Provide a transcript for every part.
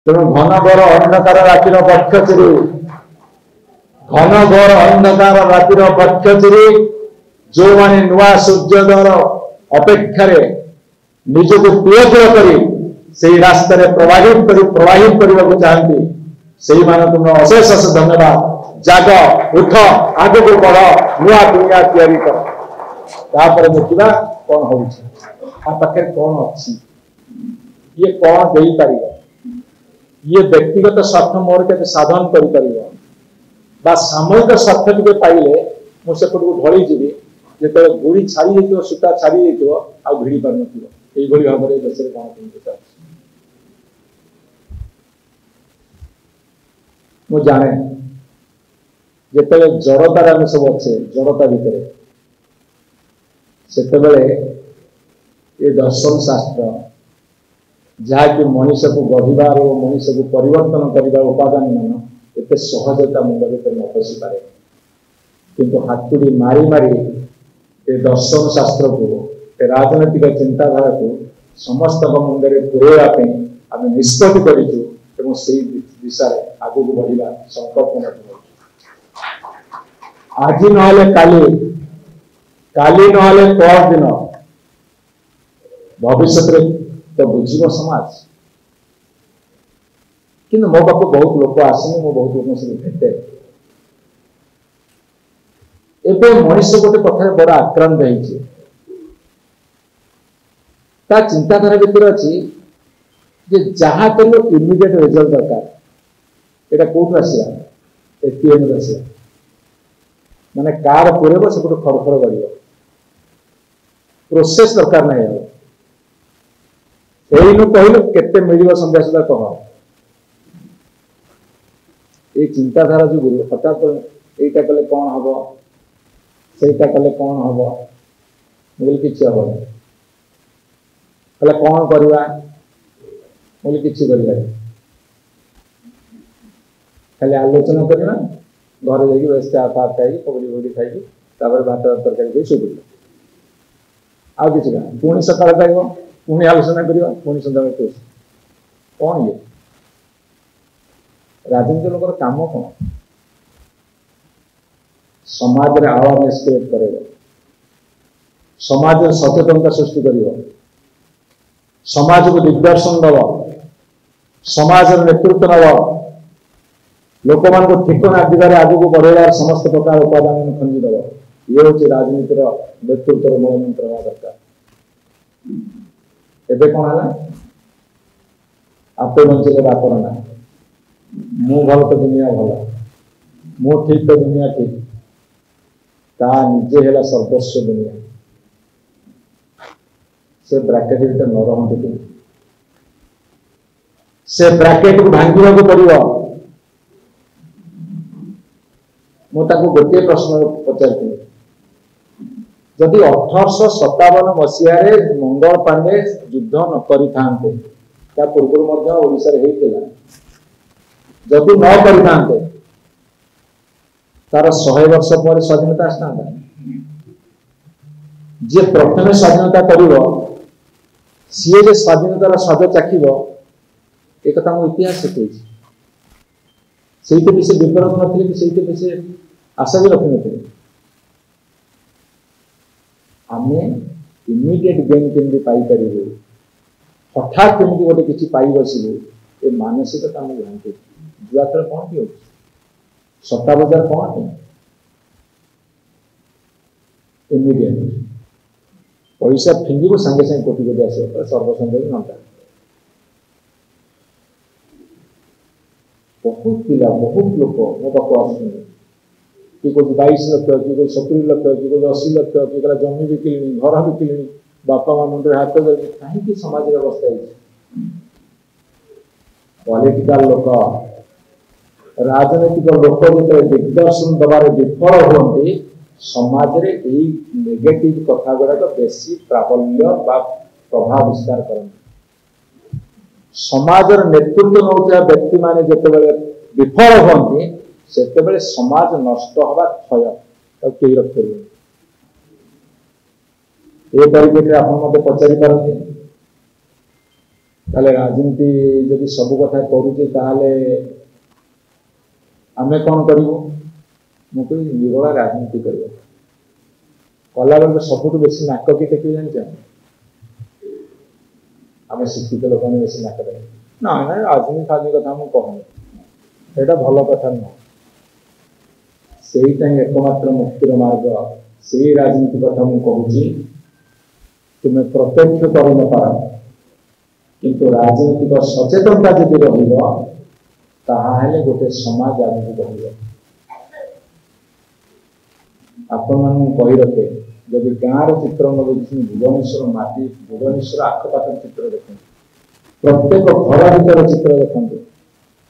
तेणु घन घोर अंधकार रातिर बक्ष चिरी घन घोर अंधकार रातिर बक्ष चिरी जो माने नुआ सूर्योदयर अपेक्षा निजक प्रियकर करी से रास्ता प्रवाहित करने को चाहती से मानक अशेष अशेष धन्यवाद। जाग उठ आग को बढ़ नुआ दुनिया तैयारी कर देखा कौन हो पाखे कौन अच्छी ये कौन दे पार ये व्यक्तिगत स्वार्थ मोर के साधन कर सामूहिक स्वार्थ टे पाइले मुझे ढली जी जो गुड़ी छाड़ी सूता छाड़ी आ भिड़ी पार नई भाव में देश में कौन चलती मु जाने जिते जड़तार आम सब अच्छे जड़ता भितर से ये दर्शन शास्त्र जहाँकि मनीष को गढ़ार और मनीष को परिवर्तन करने उपादान मान एत सहजता मुंड भर न पशि पारे किंतु हाथुड़ी मारी मारी ये दर्शन शास्त्र को राजनैतिक चिंताधारा को समस्त मुंडे पुरेवाई आम निष्पत्ति करूँ से दिशा आगू बढ़ा संकल्प नहीं आज ना काली ना पर दिन भविष्य तो बुझ समाज कि मो पाक बहुत लोक आसने मो बहुत लोग सब भेटे एवं मनुष्य गोटे कथा बड़ा आक्रांत हो चिंताधारा भीतर अच्छी जहाँ कर इमिडिएट रिजल्ट दरकार यहाँ कौटू आसला एटीएम आसला माने कार पुरेब से खड़खड़ कर प्रोसेस दरकार नहीं यही कहलु केते मिल संध्या सुधा कह ये चिंताधारा जो हठात यहीटा कले कौन हम सहीटा कले कौन हम मुझे किसी हम कले कौन करवा मुझे किसी कर खाली आलोचना करना घर जाकि बस चा फा खाई पकड़ी पकड़ी खाई भात तरकारी शुभ आउ कि पुणी सकाल पाइब पुणी आलोचना करवा पुणी सदा कौन ये राजनीति लोकर काम कौन समाज में अवेयरनेस क्रिएट कर समाज में सचेतनता सृष्टि कर समाज को दिग्दर्शन दब समाज नेतृत्व नब लोक मान ठिकना दिगार आग को बढ़ार समस्त प्रकार उपादान खंजी दब ये हूँ राजनीतिर नेतृत्व मूल मंत्र हवा दरकार एबे कौन है आपे बंचे बापर ना मु भल तो दुनिया भल मु ठीक तो दुनिया ठीक ता निजे है सर्वस्व दुनिया से ब्राकेट भीतर न रही से ब्राकेट को भांगा पड़ो मुझे गोटे प्रश्न पचार जदि 1857 मसीह मंगल पांडे युद्ध न करते पूर्व ओडिशा होता जदि न करते तार 100 वर्ष पर स्वाधीनता आसता जी प्रथम स्वाधीनता कर सी जे स्वाधीनतार स्वाद चाखब एक इतिहास शिखे से विपरीत नथिले कि से आशा भी रखी नी आम इमिडिएट गेन केमती पाइपर हठात केमती गोटे किसी पाई बसबू ये मानसिकता आमको जानते जुआ खेल कौन भी हो सट्टा बजार कौन इमिडिएट पैसा फिंगू सांगे सांगे कोटी कोटी आस सर्वसंग नंटा बहुत पिला बहुत लोक मो पाक आस कि कौन 22 लाख कि कौन 70 लाख कि कौन 80 लाख कि कहला जमी बिकिली घर बिकिली बापा माँ मुंडे हाथ कहीं समाज अवस्था पॉलिटिकल लोक राजनैतिक लोक जो दिग्दर्शन दबार विफल हमें समाज रे यही नेगेटिव कथा गुड़ाक बेसी प्राबल्य प्रभाव विस्तार करते समाज नेतृत्व नौता व्यक्ति माने जिते विफल हमें से समाज नष्ट हवा क्षय कई रखिए ये परिप्रेक्षी आप मत पचारि पारती ताले राजनीति जदि सब कथा करूचे ताले आमे कौन करूँ मुझे निरोला राजनीति कर कला बेल सबुठ बेसी नाक कि टेक जान आम शिक्षित लोक मैंने बेसी नाक टेक ना ना राजनीति फाजनी कथा मुझे कहूँ यहाँ भल कथा नुह से एकमात्र मुक्तिर मार्ग से राजनीति कथा मुझे कहूँ तुम्हें प्रत्यक्ष कर न पार किंतु राजनीतिक सचेतनता जब रही गोटे समाज आगे बढ़ आपण कही रखे जब गाँव चित्र न देखी भुवनेश्वर माटी भुवनेश्वर आखपाख चित्र देखते प्रत्येक घर भर चित्र देखते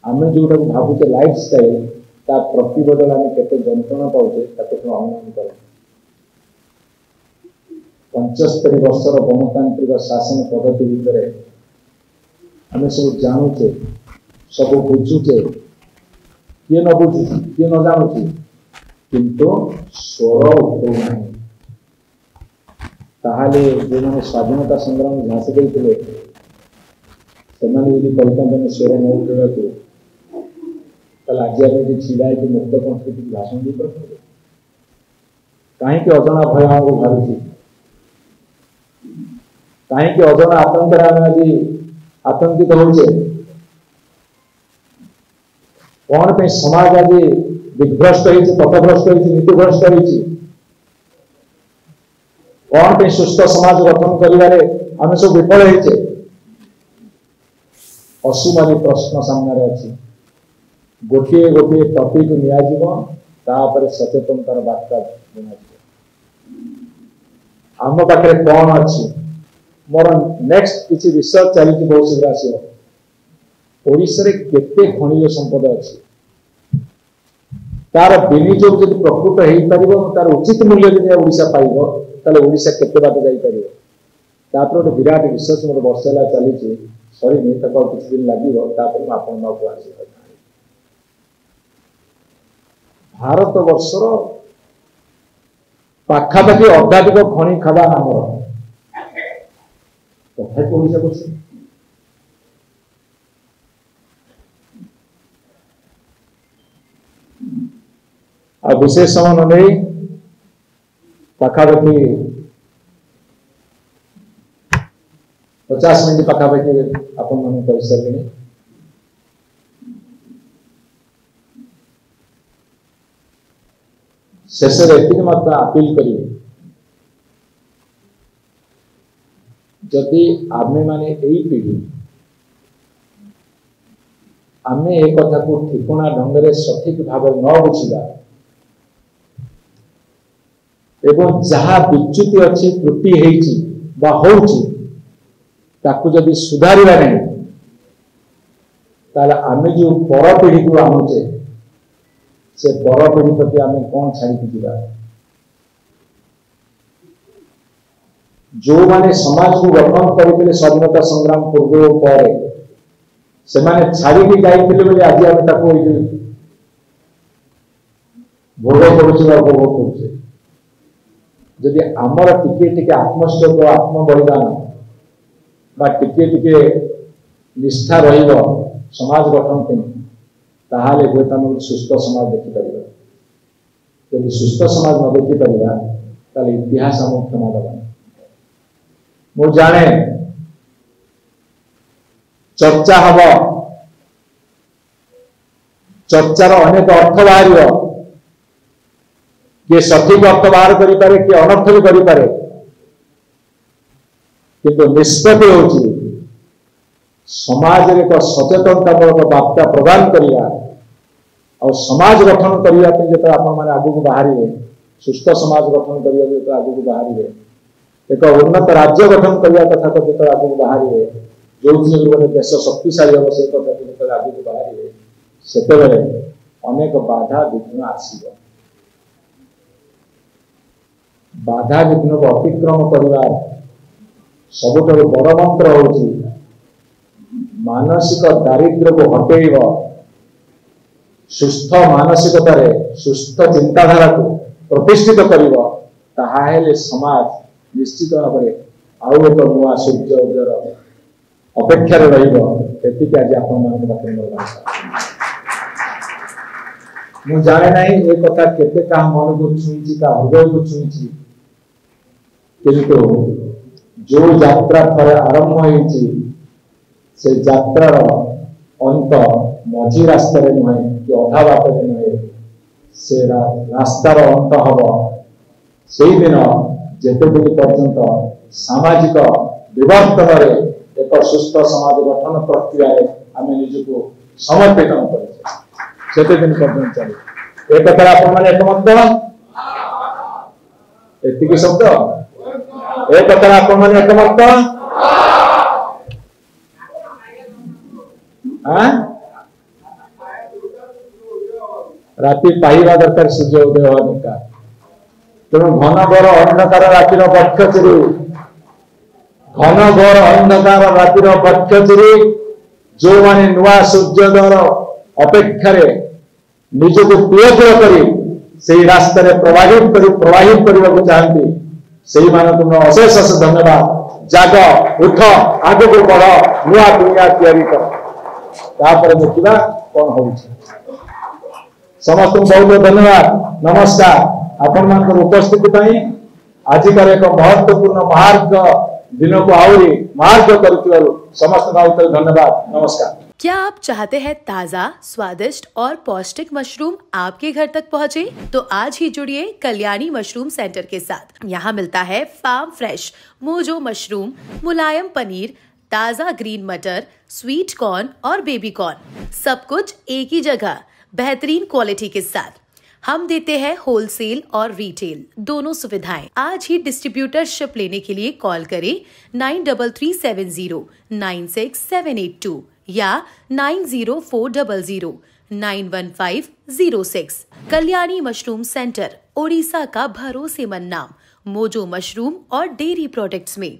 आम जोटा भावुचे लाइफ स्टाइल ता प्रतिबदल आम के जंत्रणा पाचे अनुमान कर 75 वर्षर गणतांत्रिक शासन पद्धति भितर आम सब जानूचे सब बुझुचे किए न बुझु किए न जानुचे किंतु स्वर उठना ताहले जो मैंने स्वाधीनता संग्राम झांसी देते से स्वर न उठा आज आम छिड़ा मुक्त कंठ भाषण दे पारे कहीं अजना भय आमको भावी कहीं अजना आतंक आम आज आतंकित होचे कौन पे समाज आज दिग्भ्रष्ट पथभ्रष्ट नीतिभ्रष्ट कौन पे सुस्थ समाज गठन करें आम सब विफल होचे अशुमारी प्रश्न सामने अच्छी गोटे गोटे टपिक निपर सचेतनतार बार्ता आम पाखे कौन अच्छी मोर नेक्स्ट किसी रिसर्च चली बहुत शीघ्र आसोशा केते खनिज संपद अच्छी तार विनियोग जब प्रकृत हो पार तार उचित मूल्य जब ओडिशा पाइब ताले ओडिशा केते बात जापर गोटे विराट रिसर्च मोर वर्ष है चली सरी किसी दिन लगे आपको आस भारत वर्षर पाखापाखि अधाधिक खनि खदान आमर तथा ओडिशा कर विशेष समय नहीं पाखापाखि 50 मिनट पाखापाखि आपण मैंने कर सारे शेष मात्र अपील करेंगे जदि आमे माने यही पीढ़ी आम एक कथा को ठिकना ढंग से सठिक भाव न बुझा एवं जहाँ विच्युति अच्छी त्रुटि होती सुधार नहीं ताले आम जो पर पीढ़ी को आणुचे से पर पीढ़ी प्रति आम कौन छाड़ी जा जो माने समाज को गठन करते स्वाधीनता संग्राम पूर्व पर से माने छाड़ी जाइए आज आम भोग कर उपभोग करुचे जदि आमर टिके आत्मस्थ आत्म बलिदान टिके निष्ठा रही समाज गठन पे ताहले हूँ आम सुस्थ समाज देखिपर जब सुस्थ समाज न देखिपर इतिहास आम क्षमा दबा मु जाने चर्चा हम चर्चार अनेक अर्थ बाहर किए सठिक अर्थ बाहर करें किए अनर्थ भी करें किंतु निष्पत्ति होची समाज एक सचेतनतामूलक बार्ता प्रदान करवा और समाज गठन करने जो आपने आग को बाहर सुस्थ समाज गठन करने जो आग को बाहर एक उन्नत राज्य गठन करने कथा जो आग को बाहर जो गोटे देश शक्तिशाली हम से कथा जो आग को बाहर से अनेक बाधा विघ्न आसब बाधा विघ्न को अतिक्रम करने सबुठ बड़ मंत्र हूँ मानसिक दारिद्र्य को हटेब सुस्थ मानसिकतार सुस्थ चिंताधारा को प्रतिष्ठित कर समाज निश्चित भाव में आउ एक नुआ सूर्य उदयर अपेक्षा रही आज आप मु जाने ना ये कथा केते का मन को छुई का हृदय को छुई किंतु जो यात्रा थरे आरंभ होती से यात्रार अंत मझी रास्तार नुहे कि अधा बाट नुहे से रास्तार अंत हम से दिन जिते दिन पर्यंत सामाजिक विवर्तन एक सुस्थ समाज गठन प्रक्रिया आम निजको समर्पित कर दिन पर्यंत चले एक कथा आप एकमत एति शब्द एक कथा आप एकमत राति पाइबा दरकार सूर्य उदय हवा दरकार तेणु घनघोर अंधकार रातिर बक्ष चिरी घनघोर अंधकार रातिर बक्ष चिरी जो माने नुआ सूर्योदयर अपेक्षा निजक प्रियतर करी से रास्ता प्रवाहित करने को चाहती से तुम अशेष अशेष धन्यवाद जाग उठ आग को बढ़ नुआ दुनिया तैयारी कर देखा कौन हो समस्त बहुत बहुत धन्यवाद नमस्कार आपण मान उपस्थिति आजिकार एक महत्वपूर्ण मार्ग दिन को आहरी मार्ग कर समस्त धन्यवाद नमस्कार। क्या आप चाहते हैं ताज़ा, स्वादिष्ट और पौष्टिक मशरूम आपके घर तक पहुंचे? तो आज ही जुड़िए कल्याणी मशरूम सेंटर के साथ। यहाँ मिलता है फार्म फ्रेश मोजो मशरूम, मुलायम पनीर, ताज़ा ग्रीन मटर, स्वीट कॉर्न और बेबी कॉर्न, सब कुछ एक ही जगह बेहतरीन क्वालिटी के साथ। हम देते हैं होलसेल और रिटेल दोनों सुविधाएं। आज ही डिस्ट्रीब्यूटरशिप लेने के लिए कॉल करें 9337096782 या 9040091506। कल्याणी मशरूम सेंटर, ओडिशा का भरोसेमंद नाम मोजो मशरूम और डेयरी प्रोडक्ट्स में।